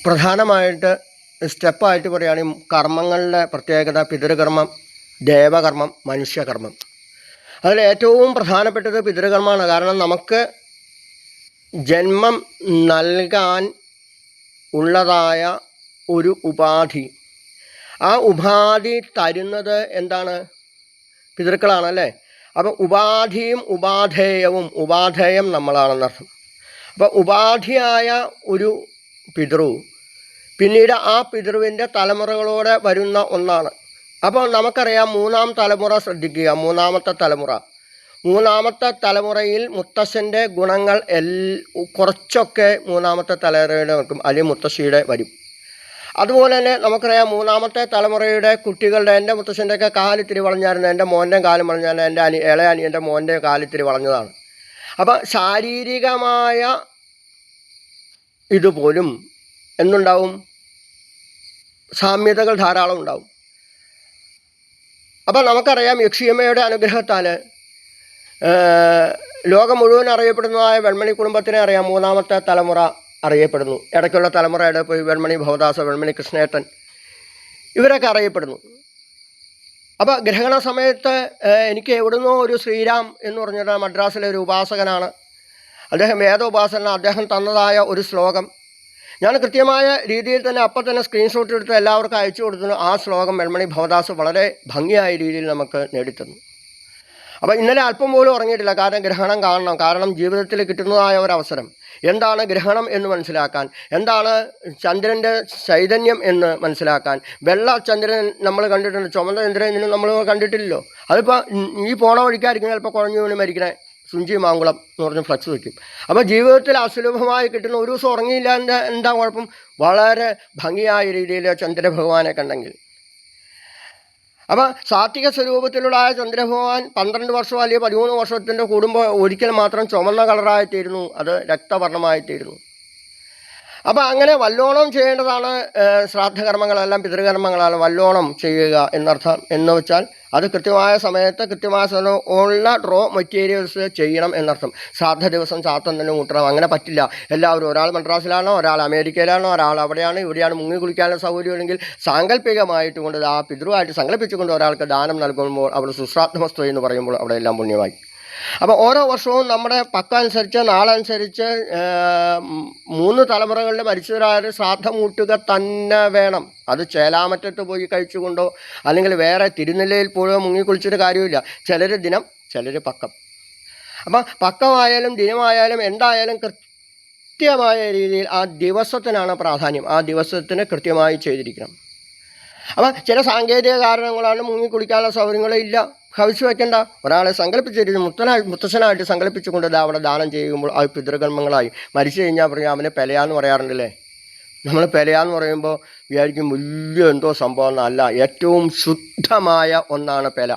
പ്രധാനമായിട്ട് സ്റ്റെപ്പായിട്ട് പറയുകയാണെങ്കിൽ കർമ്മങ്ങളുടെ പ്രത്യേകത പിതൃകർമ്മം, ദേവകർമ്മം, മനുഷ്യകർമ്മം. അതിൽ ഏറ്റവും പ്രധാനപ്പെട്ടത് പിതൃകർമ്മമാണ്. കാരണം നമുക്ക് ജന്മം നൽകാൻ ഉള്ളതായ ഒരു ഉപാധി, ആ ഉപാധി തരുന്നത് എന്താണ്? പിതൃക്കളാണല്ലേ. അപ്പം ഉപാധിയും ഉപാധേയവും, ഉപാധേയം നമ്മളാണെന്നർത്ഥം. അപ്പം ഉപാധിയായ ഒരു പിതൃ പിന്നീട് ആ പിതൃവിൻ്റെ തലമുറകളോടെ വരുന്ന ഒന്നാണ്. അപ്പോൾ നമുക്കറിയാം, മൂന്നാം തലമുറ ശ്രദ്ധിക്കുക. മൂന്നാമത്തെ തലമുറയിൽ മുത്തശ്ശൻ്റെ ഗുണങ്ങൾ കുറച്ചൊക്കെ മൂന്നാമത്തെ തലമുറയുടെ വെക്കും, അല്ലെങ്കിൽ മുത്തശ്ശിയുടെ വരും. അതുപോലെ തന്നെ നമുക്കറിയാം, മൂന്നാമത്തെ തലമുറയുടെ കുട്ടികളുടെ, എൻ്റെ മുത്തശ്ശൻ്റെയൊക്കെ കാലിത്തിരി വളഞ്ഞായിരുന്നു, എൻ്റെ മോൻ്റെ കാലം വളഞ്ഞാൽ, എൻ്റെ ഇളയ അനിയൻ്റെ മോൻ്റെ കാലിത്തിരി വളഞ്ഞതാണ്. അപ്പം ശാരീരികമായ ഇതുപോലും എന്നുണ്ടാവും, സാമ്യതകൾ ധാരാളം ഉണ്ടാവും. അപ്പം നമുക്കറിയാം, യക്ഷിയമ്മയുടെ അനുഗ്രഹത്താൽ ലോകം മുഴുവൻ അറിയപ്പെടുന്നതായ വെൺമണി കുടുംബത്തിനെ അറിയാം. മൂന്നാമത്തെ തലമുറ അറിയപ്പെടുന്നു. ഇടയ്ക്കുള്ള തലമുറയുടെ പോയി വെൺമണി ഭവദാസ, വെൺമണി കൃഷ്ണേട്ടൻ, ഇവരൊക്കെ അറിയപ്പെടുന്നു. അപ്പോൾ ഗ്രഹണ സമയത്ത് എനിക്ക് എവിടുന്നോ ഒരു ശ്രീരാം എന്ന് പറഞ്ഞിട്ട് മദ്രാസിലെ ഒരു ഉപാസകനാണ്, അദ്ദേഹം വേദോപാസന, അദ്ദേഹം തന്നതായ ഒരു ശ്ലോകം ഞാൻ കൃത്യമായ രീതിയിൽ തന്നെ അപ്പം തന്നെ സ്ക്രീൻഷോട്ട് എടുത്ത് എല്ലാവർക്കും അയച്ചു കൊടുത്തു. ആ ശ്ലോകം വെൺമണി ഭവദാസ് വളരെ ഭംഗിയായ രീതിയിൽ നമുക്ക് നേടിത്തന്നു. അപ്പോൾ ഇന്നലെ അല്പം പോലും ഉറങ്ങിയിട്ടില്ല, കാരണം ഗ്രഹണം കാണണം. കാരണം ജീവിതത്തിൽ കിട്ടുന്നതായ ഒരവസരം, എന്താണ് ഗ്രഹണം എന്ന് മനസ്സിലാക്കാൻ, എന്താണ് ചന്ദ്രൻ്റെ ചൈതന്യം എന്ന് മനസ്സിലാക്കാൻ. വെള്ള ചന്ദ്രൻ നമ്മൾ കണ്ടിട്ടുണ്ട്, ചുമന്ന ചന്ദ്രൻ നമ്മൾ കണ്ടിട്ടില്ലല്ലോ. അതിപ്പോൾ ഈ പോണ വഴിക്കായിരിക്കും ചിലപ്പോൾ കുഴഞ്ഞു വീണ് മരിക്കണേ. സുഞ്ചി മാങ്കുളം എന്ന് പറഞ്ഞ് ഫ്ലക്സ് വയ്ക്കും. അപ്പോൾ ജീവിതത്തിൽ അസുലഭമായി കിട്ടുന്ന ഒരു ദിവസം ഉറങ്ങിയില്ല എന്താ കുഴപ്പം? വളരെ ഭംഗിയായ രീതിയിൽ ചന്ദ്രഭഗവാനെ കണ്ടെങ്കിൽ. അപ്പോൾ സാത്വിക സ്വരൂപത്തിലുള്ള ചന്ദ്രഭഗവാൻ 12 വർഷം അല്ലെങ്കിൽ 13 വർഷത്തിൻ്റെ കൂടുമ്പോൾ ഒരിക്കൽ മാത്രം ചുമന്ന കളറായിത്തീരുന്നു, അത് രക്തവർണ്ണമായിത്തീരുന്നു. അപ്പോൾ അങ്ങനെ വല്ലോണം ചെയ്യേണ്ടതാണ് ശ്രാദ്ധകർമ്മങ്ങളെല്ലാം, പിതൃകർമ്മങ്ങളാണ് വല്ലോണം ചെയ്യുക എന്നർത്ഥം. എന്ന് വെച്ചാൽ അത് കൃത്യമായ സമയത്ത് കൃത്യമായ സമയം ഉള്ള റോ മെറ്റീരിയൽസ് ചെയ്യണം എന്നർത്ഥം. ശ്രാദ്ധ ദിവസം ശ്രാദ്ധം തന്നെ കൂട്ടണം, അങ്ങനെ പറ്റില്ല. എല്ലാവരും, ഒരാൾ മദ്രാസിലാണോ, ഒരാൾ അമേരിക്കയിലാണോ, ഒരാൾ അവിടെയാണ് ഇവിടെയാണ്, മുങ്ങി കുളിക്കാനുള്ള സൗകര്യം ഉണ്ടെങ്കിൽ സാങ്കല്പികമായിട്ട് കൊണ്ട് ആ പിതൃവായിട്ട് സങ്കല്പിച്ചുകൊണ്ട് ഒരാൾക്ക് ദാനം നൽകുമ്പോൾ അവിടെ സുശ്രാദ്ധമസ്തു എന്ന് പറയുമ്പോൾ അവിടെ എല്ലാം പുണ്യമായി. അപ്പോൾ ഓരോ വർഷവും നമ്മുടെ പക്ക അനുസരിച്ച്, നാളനുസരിച്ച് 3 തലമുറകളിൽ മരിച്ചവരായ ശ്രാദ്ധം കൂട്ടുക തന്നെ വേണം. അത് ചേലാമറ്റത്ത് പോയി കഴിച്ചുകൊണ്ടോ അല്ലെങ്കിൽ വേറെ തിരുനെല്ലയിൽ പോയോ മുങ്ങിക്കുളിച്ചിട്ട് കാര്യമില്ല. ചിലർ ദിനം, ചിലർ പക്കം. അപ്പം പക്കമായാലും ദിനമായാലും എന്തായാലും കൃത്യമായ രീതിയിൽ ആ ദിവസത്തിനാണ് പ്രാധാന്യം. ആ ദിവസത്തിന് കൃത്യമായി ചെയ്തിരിക്കണം. അപ്പം ചില സാങ്കേതിക കാരണങ്ങളാണ് മുങ്ങിക്കുളിക്കാനുള്ള സൗകര്യങ്ങളില്ല, ഭവിച്ചു വയ്ക്കേണ്ട. ഒരാളെ സങ്കല്പിച്ചിരുന്നു മുത്തശ്ശനായിട്ട് സങ്കല്പിച്ചുകൊണ്ട് അവിടെ ദാനം ചെയ്യുമ്പോൾ അത് പിതൃകർമ്മങ്ങളായി. മരിച്ചു കഴിഞ്ഞാൽ പറയാം അവനെ പെലയാന്ന് പറയാറുണ്ടല്ലേ. നമ്മൾ പെലയാന്ന് പറയുമ്പോൾ വിചാരിക്കും വലിയ എന്തോ സംഭവം എന്നല്ല. ഏറ്റവും ശുദ്ധമായ ഒന്നാണ് പെല.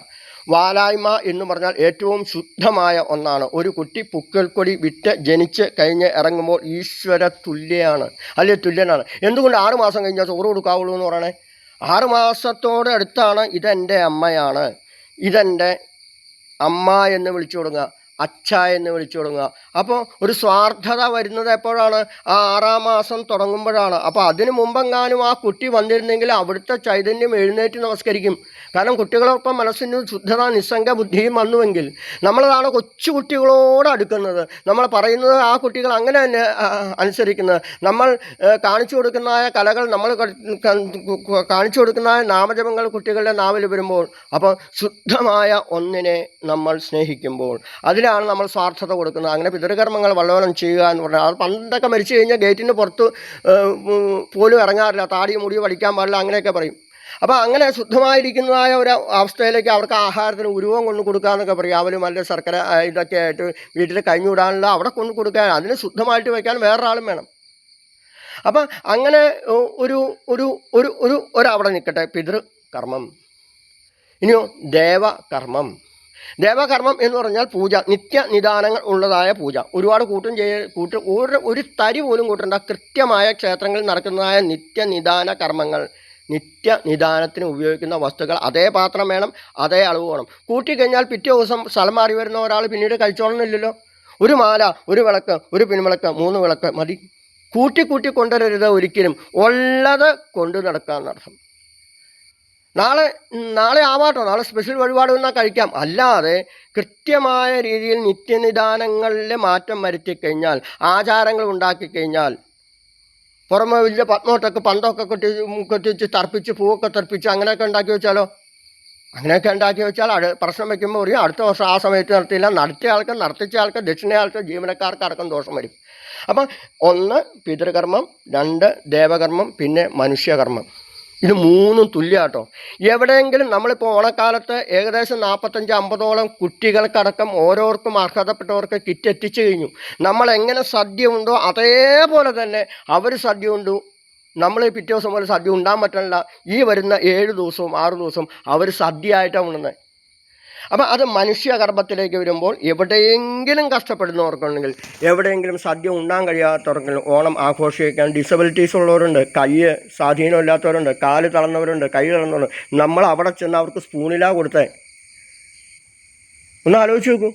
വാലായ്മ എന്ന് പറഞ്ഞാൽ ഏറ്റവും ശുദ്ധമായ ഒന്നാണ്. ഒരു കുട്ടി പുക്കൽക്കൊടി വിറ്റ് ജനിച്ച് കഴിഞ്ഞ് ഇറങ്ങുമ്പോൾ ഈശ്വര തുല്യമാണ്, അല്ലെങ്കിൽ തുല്യനാണ്. എന്തുകൊണ്ട് 6 മാസം കഴിഞ്ഞാൽ ചോറ് കൊടുക്കാവുള്ളൂ എന്ന് പറയണേ? 6 മാസത്തോട് അടുത്താണ് ഇതെൻ്റെ അമ്മയാണ്, ഇതെൻ്റെ അമ്മ എന്ന് വിളിച്ചു തുടങ്ങുക, അച്ഛ എന്ന് വിളിച്ചു തുടങ്ങുക. അപ്പോൾ ഒരു സ്വാർത്ഥത വരുന്നത് എപ്പോഴാണ്? ആ 6-ാം മാസം തുടങ്ങുമ്പോഴാണ്. അപ്പോൾ അതിന് മുമ്പെങ്ങാനും ആ കുട്ടി വന്നിരുന്നെങ്കിൽ അവിടുത്തെ ചൈതന്യം എഴുന്നേറ്റ് നമസ്കരിക്കും. കാരണം കുട്ടികളൊപ്പം മനസ്സിന് ശുദ്ധത, നിസ്സംഗ ബുദ്ധിയും വന്നുവെങ്കിൽ നമ്മളതാണ് കൊച്ചുകുട്ടികളോട് അടുക്കുന്നത്. നമ്മൾ പറയുന്നത് ആ കുട്ടികൾ അങ്ങനെ തന്നെ അനുസരിക്കുന്നത്. നമ്മൾ കാണിച്ചു കൊടുക്കുന്നതായ കലകൾ, നമ്മൾ കാണിച്ചു കൊടുക്കുന്നതായ നാമജപങ്ങൾ കുട്ടികളുടെ നാവിൽ വരുമ്പോൾ, അപ്പോൾ ശുദ്ധമായ ഒന്നിനെ നമ്മൾ സ്നേഹിക്കുമ്പോൾ അതിലാണ് നമ്മൾ സ്വാർത്ഥത കൊടുക്കുന്നത്. അങ്ങനെ പിതൃകർമ്മങ്ങൾ വല്ലോണം ചെയ്യുക എന്ന് പറഞ്ഞാൽ, അത് പണ്ടൊക്കെ മരിച്ചു കഴിഞ്ഞാൽ ഗേറ്റിന് പുറത്ത് പോലും ഇറങ്ങാറില്ല, താടി മുടി പഠിക്കാൻ പാടില്ല, അങ്ങനെയൊക്കെ പറയും. അപ്പോൾ അങ്ങനെ ശുദ്ധമായിരിക്കുന്നതായ ഒരു അവസ്ഥയിലേക്ക് അവർക്ക് ആഹാരത്തിന് ഉരുവം കൊണ്ട് കൊടുക്കുക എന്നൊക്കെ പറയും. അവലും നല്ല ശർക്കര ഇതൊക്കെ ആയിട്ട് വീട്ടിൽ കഴിഞ്ഞുവിടാനുള്ള അവിടെ കൊണ്ട് കൊടുക്കാൻ, അതിന് ശുദ്ധമായിട്ട് വയ്ക്കാൻ വേറൊരാളും വേണം. അപ്പം അങ്ങനെ ഒരു ഒരു ഒരു ഒരു ഒരവിടെ നിൽക്കട്ടെ പിതൃകർമ്മം. ഇനിയോ ദേവകർമ്മം. ദേവകർമ്മം എന്ന് പറഞ്ഞാൽ പൂജ, നിത്യനിദാനങ്ങൾ ഉള്ളതായ പൂജ. ഒരുപാട് ഒരു തരി പോലും കൂട്ടേണ്ട, കൃത്യമായ ക്ഷേത്രങ്ങളിൽ നടക്കുന്നതായ നിത്യനിദാന കർമ്മങ്ങൾ. നിത്യനിദാനത്തിന് ഉപയോഗിക്കുന്ന വസ്തുക്കൾ അതേ പാത്രം വേണം, അതേ അളവ് വേണം. കൂട്ടിക്കഴിഞ്ഞാൽ പിറ്റേ ദിവസം സ്ഥലം മാറി വരുന്ന ഒരാൾ പിന്നീട് കഴിച്ചോളന്നില്ലല്ലോ. ഒരു മാല, ഒരു വിളക്ക്, ഒരു പിൻവിളക്ക്, 3 വിളക്ക് മതി. കൂട്ടി കൊണ്ടുവരരുത് ഒരിക്കലും. ഉള്ളത് കൊണ്ടു നടക്കാമെന്നർത്ഥം. നാളെ ആവാട്ടോ, നാളെ സ്പെഷ്യൽ വഴിപാട് വന്നാൽ കഴിക്കാം. അല്ലാതെ കൃത്യമായ രീതിയിൽ നിത്യനിദാനങ്ങളിൽ മാറ്റം വരുത്തിക്കഴിഞ്ഞാൽ, ആചാരങ്ങൾ ഉണ്ടാക്കിക്കഴിഞ്ഞാൽ, പുറമെ വലിയ പത്മോട്ടൊക്കെ പന്തൊക്കെ കൊത്തിച്ച് തർപ്പിച്ച് പൂവൊക്കെ തർപ്പിച്ച് അങ്ങനെയൊക്കെ ഉണ്ടാക്കി വെച്ചാലോ? അങ്ങനെയൊക്കെ ഉണ്ടാക്കി വെച്ചാൽ പ്രശ്നം വയ്ക്കുമ്പോൾ പറയും അടുത്ത വർഷം ആ സമയത്ത് നടത്തിയില്ല. നടത്തിച്ച ആൾക്ക് ദക്ഷിണയാൾക്ക് ജീവനക്കാർക്ക് അടക്കം ദോഷം വരും. അപ്പം 1 പിതൃകർമ്മം, 2 ദേവകർമ്മം, പിന്നെ മനുഷ്യകർമ്മം. ഇത് 3 തുല്യമാട്ടോ. എവിടെയെങ്കിലും നമ്മളിപ്പോൾ ഓണക്കാലത്ത് ഏകദേശം 45-50ഓളം കുട്ടികൾക്കടക്കം ഓരോർക്കും അർഹതപ്പെട്ടവർക്ക് കിറ്റ് എത്തിച്ചു കഴിഞ്ഞു. നമ്മളെങ്ങനെ സദ്യ ഉണ്ടോ അതേപോലെ തന്നെ അവർ സദ്യ ഉണ്ടു. നമ്മൾ പിറ്റേ ദിവസം പോലെ സദ്യ ഉണ്ടാകാൻ പറ്റില്ല. ഈ വരുന്ന 7 ദിവസവും 6 ദിവസവും അവർ സദ്യ ആയിട്ടാണ് ഉണ്ണുന്നത്. അപ്പം അത് മനുഷ്യകർമ്മത്തിലേക്ക് വരുമ്പോൾ എവിടെയെങ്കിലും കഷ്ടപ്പെടുന്നവർക്കുണ്ടെങ്കിൽ, എവിടെയെങ്കിലും സദ്യ ഉണ്ണാൻ കഴിയാത്തവർക്കുണ്ടെങ്കിൽ, ഓണം ആഘോഷിക്കാൻ ഡിസബിലിറ്റീസ് ഉള്ളവരുണ്ട്, കൈ സ്വാധീനമില്ലാത്തവരുണ്ട്, കാല് തളർന്നവരുണ്ട്, കൈ തളർന്നവരുണ്ട്. നമ്മൾ അവിടെ ചെന്ന് അവർക്ക് സ്പൂണിലാണ് കൊടുത്തേ. ഒന്ന് ആലോചിച്ച് നോക്കൂ.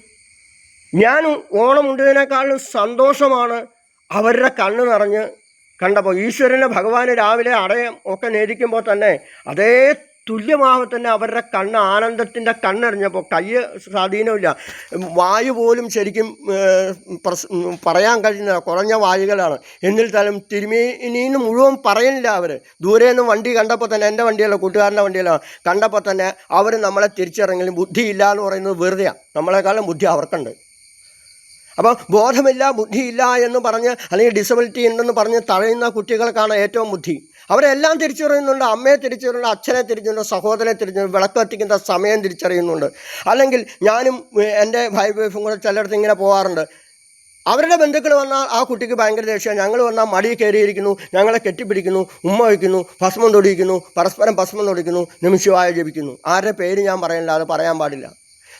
ഞാൻ ഓണം ഉണ്ടതിനേക്കാളും സന്തോഷമാണ് അവരുടെ കണ്ണ് നിറഞ്ഞ് കണ്ടപ്പോൾ. ഈശ്വരനെ ഭഗവാന് രാവിലെ അടയം ഒക്കെ നേദിക്കുമ്പോൾ തന്നെ അതേ തുല്യമാകെ തന്നെ അവരുടെ കണ്ണ് ആനന്ദത്തിൻ്റെ കണ്ണെറിഞ്ഞപ്പോൾ, കൈ സ്വാധീനമില്ല, വായു പോലും ശരിക്കും പറയാൻ കഴിയുന്ന കുറഞ്ഞ വായുകളാണ്. എന്നിരുന്നാലും തിരുമേനിന്ന് മുഴുവൻ പറയുന്നില്ല. അവർ ദൂരെ നിന്ന് വണ്ടി കണ്ടപ്പോൾ തന്നെ, എൻ്റെ വണ്ടിയല്ല കൂട്ടുകാരൻ്റെ വണ്ടിയല്ല, കണ്ടപ്പോൾ തന്നെ അവർ നമ്മളെ തിരിച്ചിറങ്ങലും ബുദ്ധിയില്ല എന്ന് പറയുന്നത് വെറുതെയാണ്. നമ്മളെക്കാളും ബുദ്ധി അവർക്കുണ്ട്. അപ്പോൾ ബോധമില്ല, ബുദ്ധിയില്ല എന്ന് പറഞ്ഞ്, അല്ലെങ്കിൽ ഡിസബിലിറ്റി ഉണ്ടെന്ന് പറഞ്ഞ് തഴയുന്ന കുട്ടികൾക്കാണ് ഏറ്റവും ബുദ്ധി. അവരെല്ലാം തിരിച്ചറിയുന്നുണ്ട്. അമ്മയെ തിരിച്ചറിയുന്നുണ്ട്, അച്ഛനെ തിരിച്ചറിയുന്നുണ്ട്, സഹോദരനെ തിരിച്ചറിയുന്നുണ്ട്, വിളക്ക് കത്തിക്കുന്ന സമയം തിരിച്ചറിയുന്നുണ്ട്. അല്ലെങ്കിൽ ഞാനും എൻ്റെ ഭായി വൈഫും കൂടെ ചിലയിടത്ത് ഇങ്ങനെ പോകാറുണ്ട്. അവരുടെ ബന്ധുക്കൾ വന്നാൽ ആ കുട്ടിക്ക് ഭയങ്കര ദേഷ്യമാണ്. ഞങ്ങൾ വന്നാൽ മടി കയറിയിരിക്കുന്നു, ഞങ്ങളെ കെട്ടിപ്പിടിക്കുന്നു, ഉമ്മ വയ്ക്കുന്നു, ഭസ്മം തൊടിയിക്കുന്നു, പരസ്പരം ഭസ്മം തൊടിക്കുന്നു, നമഃശിവായ ജപിക്കുന്നു. ആരുടെ പേര് ഞാൻ പറയുന്നില്ല, അത് പറയാൻ പാടില്ല.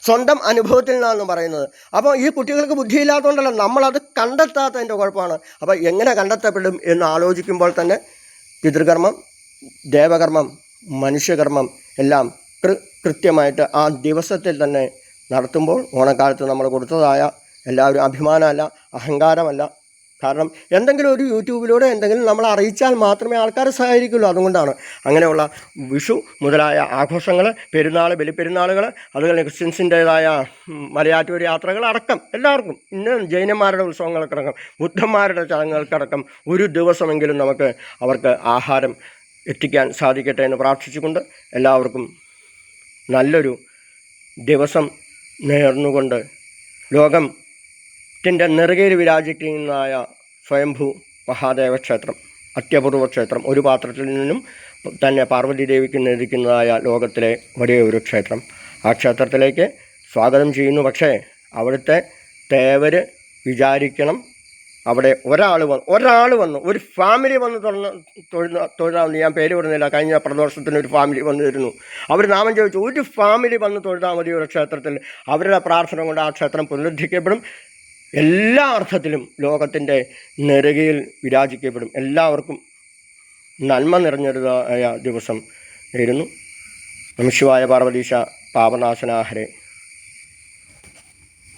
സ്വന്തം അനുഭവത്തിൽ നിന്നാണ് പറയുന്നത്. അപ്പോൾ ഈ കുട്ടികൾക്ക് ബുദ്ധിയില്ലാത്തതുകൊണ്ടല്ല, നമ്മളത് കണ്ടെത്താത്തതിൻ്റെ കുഴപ്പമാണ്. അപ്പോൾ എങ്ങനെ കണ്ടെത്തപ്പെടും എന്ന് ആലോചിക്കുമ്പോൾ തന്നെ പിതൃകർമ്മം, ദേവകർമ്മം, മനുഷ്യകർമ്മം എല്ലാം കൃത്യമായിട്ട് ആ ദിവസത്തിൽ തന്നെ നടത്തുമ്പോൾ ഓണക്കാലത്ത് നമ്മൾ കൊടുത്തതായ എല്ലാവരും അഭിമാനമല്ല, അഹങ്കാരമല്ല. കാരണം എന്തെങ്കിലും ഒരു യൂട്യൂബിലൂടെ എന്തെങ്കിലും നമ്മൾ അറിയിച്ചാൽ മാത്രമേ ആൾക്കാർ സഹകരിക്കുള്ളൂ. അതുകൊണ്ടാണ് അങ്ങനെയുള്ള വിഷു മുതലായ ആഘോഷങ്ങൾ, പെരുന്നാൾ, ബലിപ്പെരുന്നാളുകൾ, അതുപോലെ ക്രിസ്ത്യൻസിൻ്റേതായ മലയാറ്റൂർ യാത്രകൾ അടക്കം എല്ലാവർക്കും, ഇന്ന് ജൈനന്മാരുടെ ഉത്സവങ്ങൾക്കടക്കം, ബുദ്ധന്മാരുടെ ചടങ്ങുകൾക്കടക്കം ഒരു ദിവസമെങ്കിലും നമുക്ക് അവർക്ക് ആഹാരം എത്തിക്കാൻ സാധിക്കട്ടെ എന്ന് പ്രാർത്ഥിച്ചുകൊണ്ട് എല്ലാവർക്കും നല്ലൊരു ദിവസം നേർന്നുകൊണ്ട് ലോകത്തിൻ്റെ നെറുകയിൽ വിരാജിക്കുന്നതായ സ്വയംഭൂ മഹാദേവ ക്ഷേത്രം, അത്യപൂർവ ക്ഷേത്രം, ഒരു പാത്രത്തിൽ നിന്നും തന്നെ പാർവതി ദേവിക്ക് നേദിക്കുന്നതായ ലോകത്തിലെ വലിയ ഒരു ക്ഷേത്രം, ആ ക്ഷേത്രത്തിലേക്ക് സ്വാഗതം ചെയ്യുന്നു. പക്ഷേ അവിടുത്തെ തേവർ വിചാരിക്കണം, അവിടെ ഒരാൾ വന്ന് ഒരു ഫാമിലി വന്ന് തൊഴുതാമെന്ന്, ഞാൻ പേര് പറയുന്നില്ല, കഴിഞ്ഞ പ്രദോഷത്തിന് ഒരു ഫാമിലി വന്നിരുന്നു. അവർ നാമം ചോദിച്ചു. ഒരു ഫാമിലി വന്ന് തൊഴുതാൽ മതി ഒരു ക്ഷേത്രത്തിൽ. അവരുടെ പ്രാർത്ഥന കൊണ്ട് ആ ക്ഷേത്രം പുനരുദ്ധരിക്കപ്പെടും. എല്ലാ അർത്ഥത്തിലും ലോകത്തിൻ്റെ നെറുകയിൽ വിരാജിക്കപ്പെടും. എല്ലാവർക്കും നന്മ നിറഞ്ഞൊരുതായ ദിവസം നേരുന്നു. നമഃശിവായ. പാർവതീശ പാപനാശനാഹരേ.